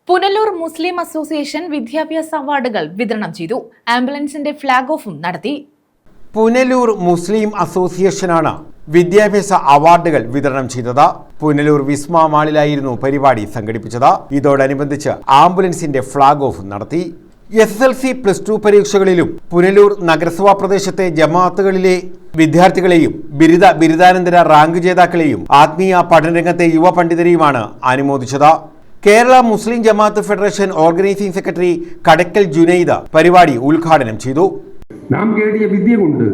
പുനലൂർ മുസ്ലിം association വിദ്യാഭ്യാസ അവാർഡുകൾ വിതരണം ചെയ്തു. ആംബുലൻസിന്റെ ഫ്ളാഗ് ഓഫും നടത്തി. പുനലൂർ മുസ്ലിം അസോസിയേഷനാണ് വിദ്യാഭ്യാസ അവാർഡുകൾ വിതരണം ചെയ്തത്. പുനലൂർ വിസ്മ മാളിലായിരുന്നു പരിപാടി സംഘടിപ്പിച്ചത്. ഇതോടനുബന്ധിച്ച് ആംബുലൻസിന്റെ ഫ്ളാഗ് ഓഫ് നടത്തി. SSLC +2 പരീക്ഷകളിലും പുനലൂർ നഗരസഭാ പ്രദേശത്തെ ജമാഅത്തുകളിലെ വിദ്യാർത്ഥികളെയും ബിരുദാനന്തര റാങ്ക് ജേതാക്കളെയും ആത്മീയ പഠനരംഗത്തെ യുവ പണ്ഡിതരെയുമാണ് അനുമോദിച്ചത്. കേരള മുസ്ലിം ജമാഅത്ത് ഫെഡറേഷൻ ഓർഗനൈസിംഗ് സെക്രട്ടറി കടക്കൽ ജുനൈദ് പരിപാടി ഉദ്ഘാടനം ചെയ്തു. നാം നേടിയ വിദ്യ കൊണ്ട്,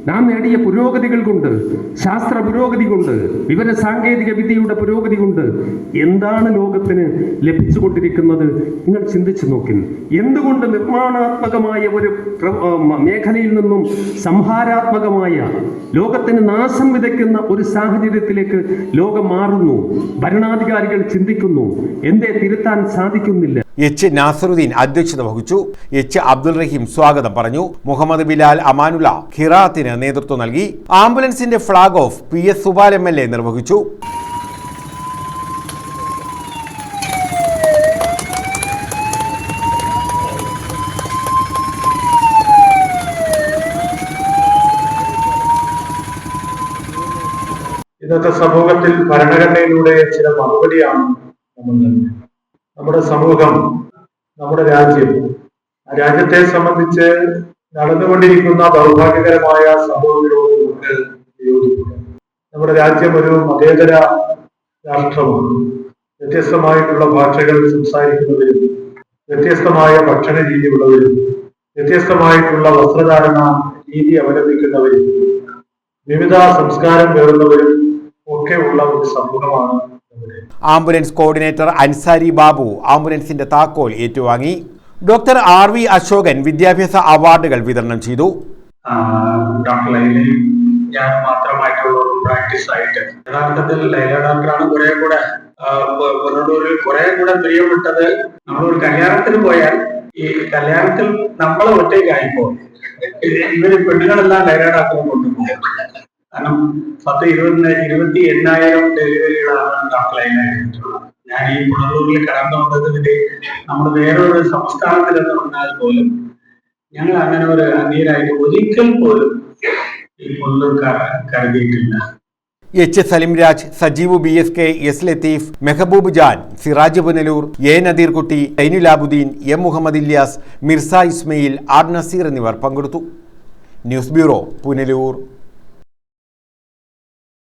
നാം നേടിയ പുരോഗതികൾ കൊണ്ട്, ശാസ്ത്ര പുരോഗതി കൊണ്ട്, വിവര സാങ്കേതിക വിദ്യയുടെ പുരോഗതി കൊണ്ട് എന്താണ് ലോകത്തിന് ലഭിച്ചുകൊണ്ടിരിക്കുന്നത്? നിങ്ങൾ ചിന്തിച്ചു നോക്കി. എന്തുകൊണ്ട് നിർമ്മാണാത്മകമായ ഒരു മേഖലയിൽ നിന്നും സംഹാരാത്മകമായ ലോകത്തിന് നാശം വിതയ്ക്കുന്ന ഒരു സാഹചര്യത്തിലേക്ക് ലോകം മാറുന്നു? ഭരണാധികാരികൾ ചിന്തിക്കുന്നു, എന്തേ തിരുത്താൻ സാധിക്കുന്നില്ല? H. നാസറുദ്ദീൻ അധ്യക്ഷത വഹിച്ചു. H. അബ്ദുൽ റഹീം സ്വാഗതം പറഞ്ഞു. മുഹമ്മദ് ബിലാൽ അമാനുള്ള ഖിറാത്തിന് നേതൃത്വം നൽകി. ആംബുലൻസിന്റെ flag off PS Subal MLA നിർവഹിച്ചു. ഇന്നത്തെ സമൂഹത്തിൽ ഭരണഘടനയിലൂടെ ചില മറുപടിയാണ് നമ്മുടെ സമൂഹം, നമ്മുടെ രാജ്യം, രാജ്യത്തെ സംബന്ധിച്ച് നടന്നുകൊണ്ടിരിക്കുന്ന ദൗർഭാഗ്യകരമായ സംഭവങ്ങളോട് നമുക്ക് യോജിക്കാം. നമ്മുടെ രാജ്യം ഒരു മതേതര രാഷ്ട്രമാണ്. വ്യത്യസ്തമായിട്ടുള്ള ഭാഷകൾ സംസാരിക്കുന്നവരും, വ്യത്യസ്തമായ ഭക്ഷണ രീതിയുള്ളവരും, വ്യത്യസ്തമായിട്ടുള്ള വസ്ത്രധാരണ രീതി അവലംബിക്കുന്നവരും, വിവിധ സംസ്കാരം പേറുന്നവരും ഒക്കെ ഉള്ള ഒരു സമൂഹമാണ്. ആംബുലൻസ് കോർഡിനേറ്റർ അൻസാരി ബാബു ആംബുലൻസിന്റെ താക്കോൽ ഏറ്റുവാങ്ങി. ഡോക്ടർ RV അശോകൻ വിദ്യാഭ്യാസ അവാർഡുകൾ വിതരണം ചെയ്തു. ഡോക്ടർ ലൈലയും ഞാൻ മാത്രമായിട്ടുള്ള ഒരു പ്രാക്ടീസ് ആയിട്ട് യഥാർത്ഥത്തിൽ ലൈല ഡോക്ടറാണ് കുറെ കൂടെ പുനലൂരിൽ കുറെ കൂടെ പ്രിയപ്പെട്ടത്. നമ്മളൊരു കല്യാണത്തിന് പോയാൽ ഈ കല്യാണത്തിൽ നമ്മൾ ഒറ്റയ്ക്കായിപ്പോ ഇവര് പെണ്ണുങ്ങളെല്ലാം ലൈല ഡോക്ടറെ കൊണ്ടുപോകും. കാരണം 28,000 ഡെലിവറികളാണ് ഡോക്ടർ ലൈനായിട്ടുള്ളത്. ഞാൻ ഈ പുനലൂരിൽ കടന്നു വന്നതിന് നമ്മൾ വേറൊരു സംസ്ഥാനത്തിലെന്ന് പറഞ്ഞാൽ പോലും ഞങ്ങൾ അങ്ങനെ ഒരു അന്യരായിട്ട് ഒരിക്കൽ പോലും ഈ പുനലൂർക്കാർ കരുതിയിട്ടില്ല. H. Salimraj, Sajeev BSK, S. Latheef, Mehboob Jan, Siraj Punalur, A. നദീർകുട്ടി, Sainulabdeen, M. Muhammad Ilyas, Mirza Ismail, R. Naseer എന്നിവർ പങ്കെടുത്തു. News bureau, Punalur.